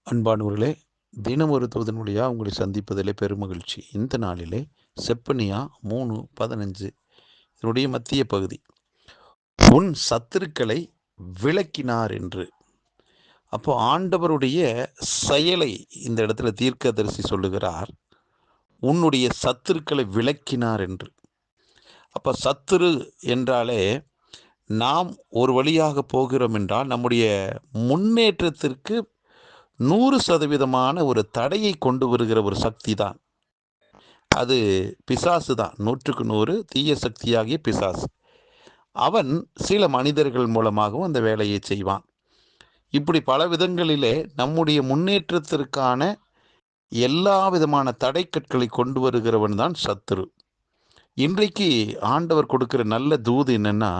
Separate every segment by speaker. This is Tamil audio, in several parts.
Speaker 1: அன்பானவர்களே, தினம் ஒரு தூதன் வழியாக உங்களை சந்திப்பதிலே பெருமகிழ்ச்சி. இந்த நாளிலே செப்பனியா 3:15 இதனுடைய மத்திய பகுதி, உன் சத்துருக்களை விலக்கினார் என்று. அப்போ ஆண்டவருடைய செயலை இந்த இடத்துல தீர்க்கதரிசி சொல்லுகிறார், உன்னுடைய சத்துருக்களை விலக்கினார் என்று. அப்போ சத்துரு என்றாலே நாம் ஒரு வழியாக போகிறோம் என்றால் நம்முடைய முன்னேற்றத்திற்கு 100% ஒரு தடையை கொண்டு வருகிற ஒரு சக்தி தான். அது பிசாசு தான். 100க்கு 100 தீய சக்தியாகிய பிசாசு. அவன் சில மனிதர்கள் மூலமாகவும் அந்த வேலையை செய்வான். இப்படி பல விதங்களிலே நம்முடைய முன்னேற்றத்திற்கான எல்லா விதமான தடைக்கற்களை கொண்டு வருகிறவன் தான் சத்துரு. இன்றைக்கு ஆண்டவர் கொடுக்கிற நல்ல தூது என்னன்னா,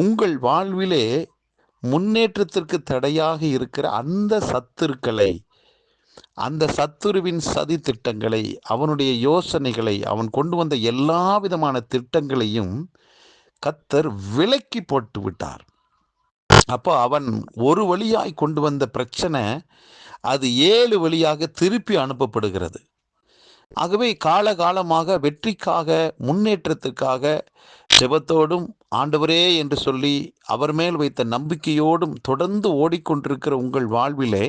Speaker 1: உங்கள் வாழ்விலே முன்னேற்றத்திற்கு தடையாக இருக்கிற அந்த சத்துருக்களை, அந்த சத்துருவின் சதி திட்டங்களை, அவனுடைய யோசனைகளை, அவன் கொண்டு வந்த எல்லா விதமான திட்டங்களையும் கர்த்தர் விலக்கி போட்டு விட்டார். அப்போ அவன் ஒரு வழியாய் கொண்டு வந்த பிரச்சனை அது 7 வழியாக திருப்பி அனுப்பப்படுகிறது. ஆகவே காலகாலமாக வெற்றிக்காக, முன்னேற்றத்துக்காக ஜெபத்தோடும் ஆண்டவரே என்று சொல்லி அவர் மேல் வைத்த நம்பிக்கையோடும் தொடர்ந்து ஓடிக்கொண்டிருக்கிற உங்கள் வாழ்விலே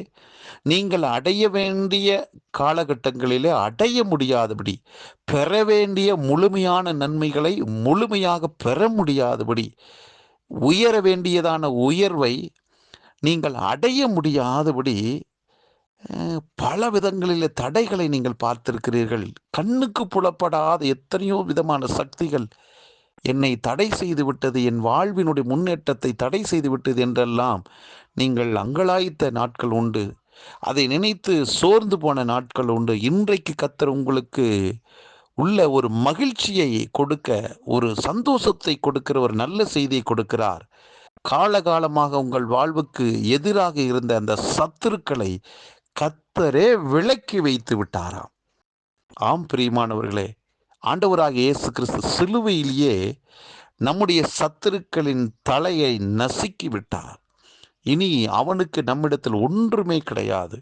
Speaker 1: நீங்கள் அடைய வேண்டிய காலகட்டங்களிலே அடைய முடியாதபடி, பெற வேண்டிய முழுமையான நன்மைகளை முழுமையாக பெற முடியாதபடி, உயர வேண்டியதான உயர்வை நீங்கள் அடைய முடியாதபடி பல விதங்களிலே தடைகளை நீங்கள் பார்த்திருக்கிறீர்கள். கண்ணுக்கு புலப்படாத எத்தனையோ விதமான சக்திகள் என்னை தடை செய்து விட்டது, என் வாழ்வினுடைய முன்னேற்றத்தை தடை செய்து விட்டது என்றெல்லாம் நீங்கள் அங்கலாய்த்த நாட்கள் உண்டு. அதை நினைத்து சோர்ந்து போன நாட்கள் உண்டு. இன்றைக்கு கர்த்தர் உங்களுக்கு உள்ள ஒரு மகிழ்ச்சியை கொடுக்க, ஒரு சந்தோஷத்தை கொடுக்கிற ஒரு நல்ல செய்தியை கொடுக்கிறார். காலகாலமாக உங்கள் வாழ்வுக்கு எதிராக இருந்த அந்த சத்துருக்களை கர்த்தரே விலக்கி வைத்து விட்டாராம். ஆம் பிரியமானவர்களே, ஆண்டவராகிய இயேசு கிறிஸ்து சிலுவையிலேயே நம்முடைய சத்துருக்களின் தலையை நசுக்கி விட்டார். இனி அவனுக்கு நம்மிடத்தில் ஒன்றுமே கிடையாது.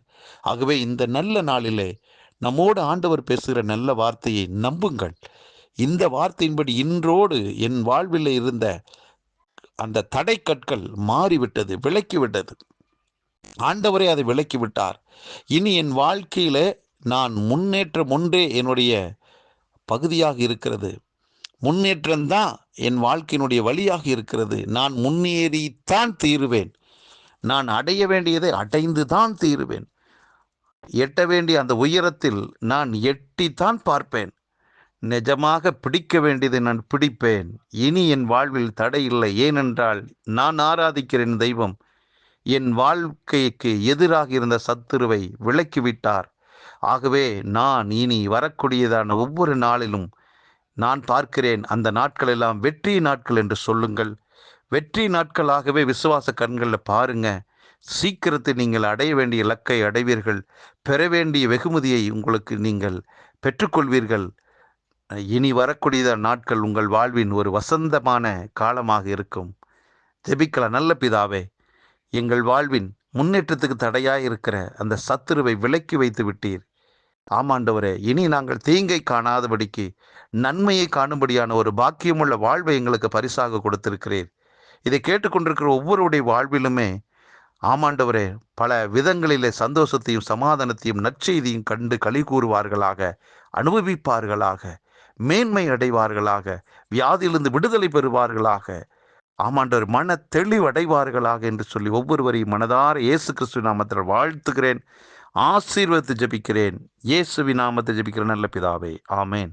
Speaker 1: ஆகவே இந்த நல்ல நாளிலே நம்மோடு ஆண்டவர் பேசுகிற நல்ல வார்த்தையை நம்புங்கள். இந்த வார்த்தையின்படி இன்றோடு என் வாழ்வில் இருந்த அந்த தடை கற்கள் மாறிவிட்டது, விலக்கிவிட்டது. ஆண்டவரே அதை விலக்கிவிட்டார். இனி என் வாழ்க்கையில நான் முன்னேற்றம் ஒன்றே என்னுடைய பகுதியாக இருக்கிறது. முன்னேற்றம்தான் என் வாழ்க்கையினுடைய வழியாக இருக்கிறது. நான் முன்னேறித்தான் தீருவேன். நான் அடைய வேண்டியதை அடைந்து தான் தீருவேன். எட்ட வேண்டிய அந்த உயரத்தில் நான் எட்டித்தான் பார்ப்பேன். நிஜமாக பிடிக்க வேண்டியதை நான் பிடிப்பேன். இனி என் வாழ்வில் தடை இல்லை. ஏனென்றால் நான் ஆராதிக்கிற தெய்வம் என் வாழ்க்கைக்கு எதிராக இருந்த சத்துருவை விலக்கிவிட்டார். ஆகவே நான் இனி வரக்கூடியதான ஒவ்வொரு நாளிலும் நான் பார்க்கிறேன், அந்த நாட்கள் எல்லாம் வெற்றி நாட்கள் என்று சொல்லுங்கள். வெற்றி நாட்களாகவே விசுவாச கண்களில் பாருங்க. சீக்கிரத்தில் நீங்கள் அடைய வேண்டிய இலக்கை அடைவீர்கள். பெற வேண்டிய வெகுமதியை உங்களுக்கு நீங்கள் பெற்றுக்கொள்வீர்கள். இனி வரக்கூடிய நாட்கள் உங்கள் வாழ்வின் ஒரு வசந்தமான காலமாக இருக்கும். ஜெபிக்கலாம். நல்ல பிதாவே, எங்கள் வாழ்வின் முன்னேற்றத்துக்கு தடையாக இருக்கிற அந்த சத்துருவை விலக்கி வைத்து விட்டீர். ஆமாண்டவரே, இனி நாங்கள் தீங்கை காணாதபடிக்கு நன்மையை காணும்படியான ஒரு பாக்கியமுள்ள வாழ்வை எங்களுக்கு பரிசாக கொடுத்திருக்கிறீர். இதை கேட்டுக்கொண்டிருக்கிற ஒவ்வொருடைய வாழ்விலுமே ஆமாண்டவரே பல விதங்களிலே சந்தோஷத்தையும் சமாதானத்தையும் நற்செய்தியும் கண்டு களி கூறுவார்களாக, அனுபவிப்பார்களாக, மேன்மை அடைவார்களாக, வியாதியிலிருந்து விடுதலை பெறுவார்களாக, ஆமாண்டவர் மன தெளிவடைவார்களாக என்று சொல்லி ஒவ்வொருவரையும் மனதார இயேசு கிறிஸ்து நாமத்தில் வாழ்த்துகிறேன், ஆசீர்வதித்து ஜெபிக்கிறேன். இயேசுவின் நாமத்தில் ஜெபிக்கிற நல்ல பிதாவே, ஆமேன்.